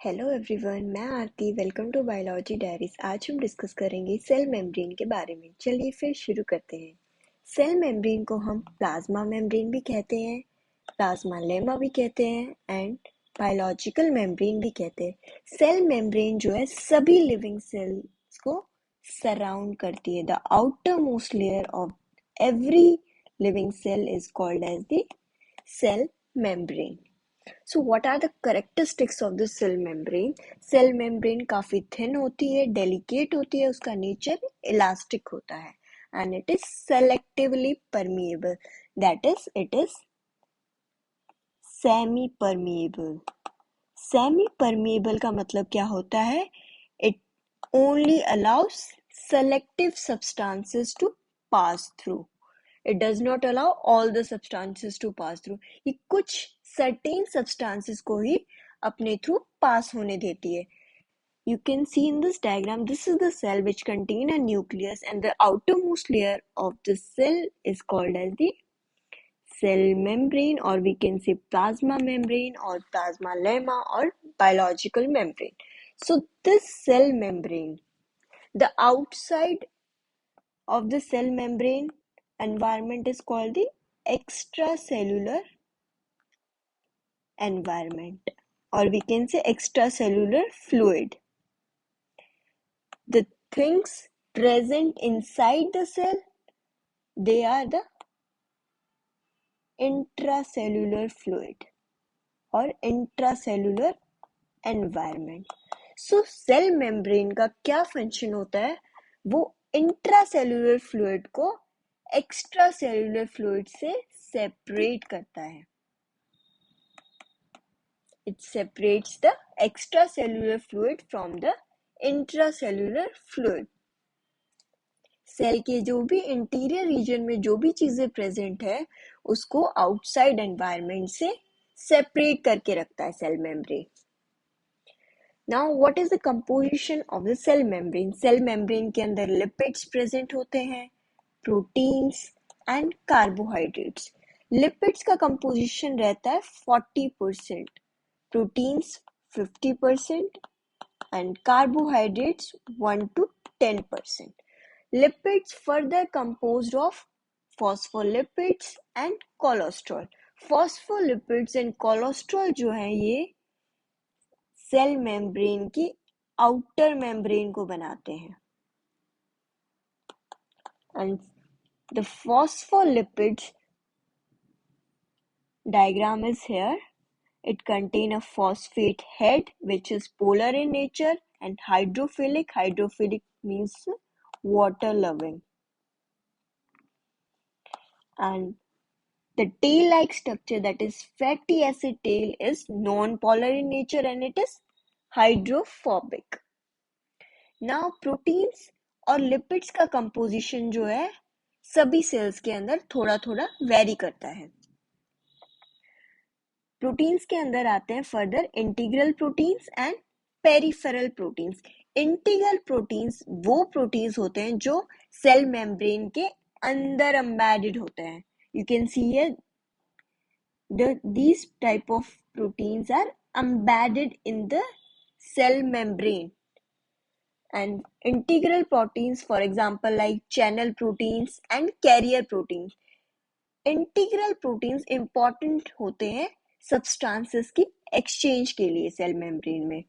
Hello everyone, मैं Aarti. Welcome to biology diaries. आज हम डिस्कस करेंगे सेल मेम्ब्रेन के बारे में। चलिए फिर शुरू करते हैं। सेल मेम्ब्रेन को हम प्लाज्मा मेम्ब्रेन भी कहते हैं, प्लाज्मा लेमा भी कहते हैं एंड बायोलॉजिकल मेम्ब्रेन भी कहते हैं। सेल मेम्ब्रेन जो है सभी लिविंग सेल्स को सराउंड करती है। The outermost layer of every living cell is called as the cell membrane. So what are the characteristics of the cell membrane? Cell membrane काफी thin होती है, delicate होती है, उसका nature elastic होता है and it is selectively permeable. That is, it is semi-permeable. Semi-permeable का मतलब क्या होता है? It only allows selective substances to pass through. It does not allow all the substances to pass through. ये कुछ certain substances को ही अपने through pass होने देती है. You can see in this diagram, this is the cell which contain a nucleus and the outermost layer of the cell is called as the cell membrane, or we can say plasma membrane or plasma lemma or biological membrane. So this cell membrane, the outside of the cell membrane environment is called the extracellular environment, or we can say extracellular fluid. The things present inside the cell, they are the intracellular fluid or intracellular environment. So cell membrane का क्या function होता है? वो intracellular fluid को extracellular fluid से separate करता है. It separates the extracellular fluid from the intracellular fluid. Cell के जो भी इंटीरियर रीजन में जो भी चीजें प्रेजेंट है उसको आउटसाइड एनवायरनमेंट से सेपरेट करके रखता है cell membrane. Now what is the composition of the cell membrane? Cell membrane के अंदर लिपिड्स प्रेजेंट होते हैं, प्रोटीन्स एंड कार्बोहाइड्रेट्स. लिपिड्स का कंपोजिशन रहता है 40%, proteins 50% and carbohydrates 1 to 10%. Lipids further composed of phospholipids and cholesterol. Phospholipids and cholesterol जो है ये सेल मेम्ब्रेन की आउटर मेम्ब्रेन को बनाते हैं. And the phospholipids diagram is here. It contains a phosphate head which is polar in nature and hydrophilic. Hydrophilic means water loving. And the tail-like structure, that is fatty acid tail, is non-polar in nature and it is hydrophobic. Now proteins और lipids का composition जो है सभी cells के अंदर थोड़ा थोड़ा vary करता है. प्रोटीन्स के अंदर आते हैं further integral proteins and peripheral proteins. Integral proteins वो प्रोटीन्स होते हैं जो सेल मेम्ब्रेन के अंदर एम्बेडेड होते हैं. You can see here these type of proteins are embedded in the cell membrane. And integral proteins, for example, like channel proteins and carrier proteins. Integral proteins important होते हैं substances की exchange के लिए cell membrane में.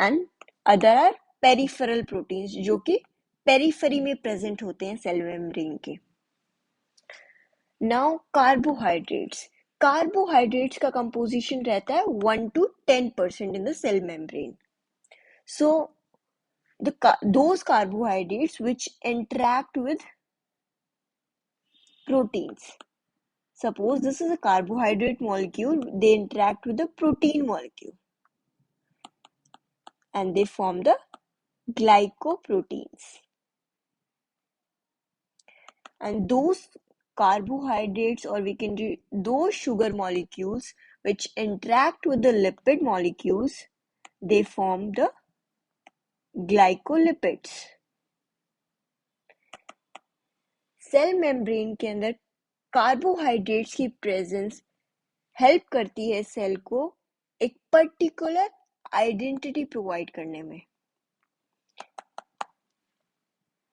And other are peripheral proteins जो कि periphery में present होते हैं सेल मेम्ब्रेन के. Now carbohydrates. कार्बोहाइड्रेट्स का कंपोजिशन रहता है 1 to 10% in the cell membrane. So those carbohydrates which interact with proteins. Suppose this is a carbohydrate molecule, they interact with the protein molecule and they form the glycoproteins. And those carbohydrates, or we can do those sugar molecules which interact with the lipid molecules, they form the glycolipids. Cell membrane के अंदर carbohydrates की presence help करती है cell को एक particular identity provide करने में,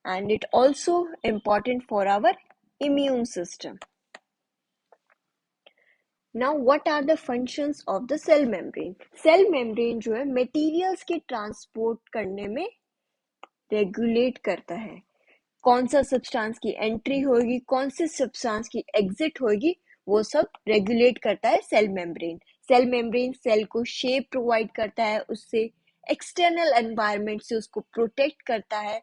and it also important for our immune system. Now what are the functions of the cell membrane? Cell membrane जो है materials के transport करने में regulate करता है, कौन सा सब्सटेंस की एंट्री होगी, कौन से सब्सटेंस की एग्जिट होगी, वो सब रेगुलेट करता है cell membrane. Cell membrane cell को शेप प्रोवाइड करता है, उससे एक्सटर्नल एनवायरनमेंट से उसको प्रोटेक्ट करता है,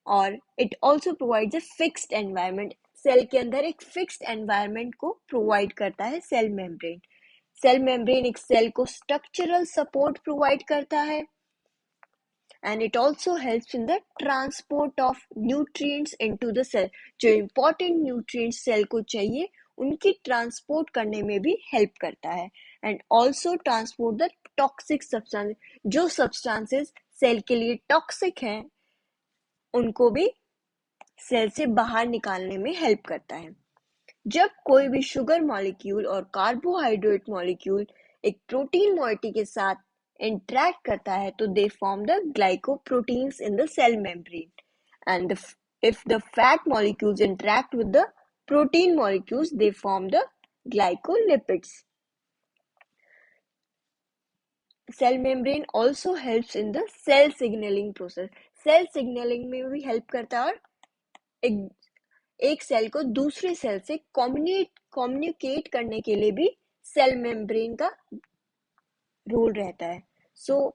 और it also provides a fixed environment. Cell के अंदर एक फिक्स्ड एनवायरनमेंट को प्रोवाइड करता है सेल मेम्ब्रेन. सेल मेम्ब्रेन एक सेल को स्ट्रक्चरल सपोर्ट प्रोवाइड करता है, and it also helps in the transport of nutrients into the cell. जो important nutrients cell को चाहिए उनकी transport करने में भी help करता है, and also transport the toxic substance. जो substances cell के लिए toxic हैं उनको भी cell से बाहर निकालने में help करता है. जब कोई भी शुगर मॉलिक्यूल और कार्बोहाइड्रेट मॉलिक्यूल एक प्रोटीन मॉइटी के साथ इंटरैक्ट करता है तो they form the glycoproteins in the cell membrane, and if the fat molecules interact with the protein molecules they form the glycolipids. Cell membrane also helps in the cell signaling process. Cell signaling में भी help करता है, और एक cell को दूसरे cell से communicate करने के लिए भी सेल मेम्ब्रेन का रोल रहता है. सो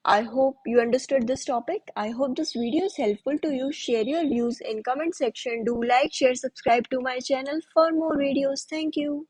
I hope you understood this topic. I hope this video is helpful to you. Share your views in comment section. Do like, share, subscribe to my channel for more videos. Thank you.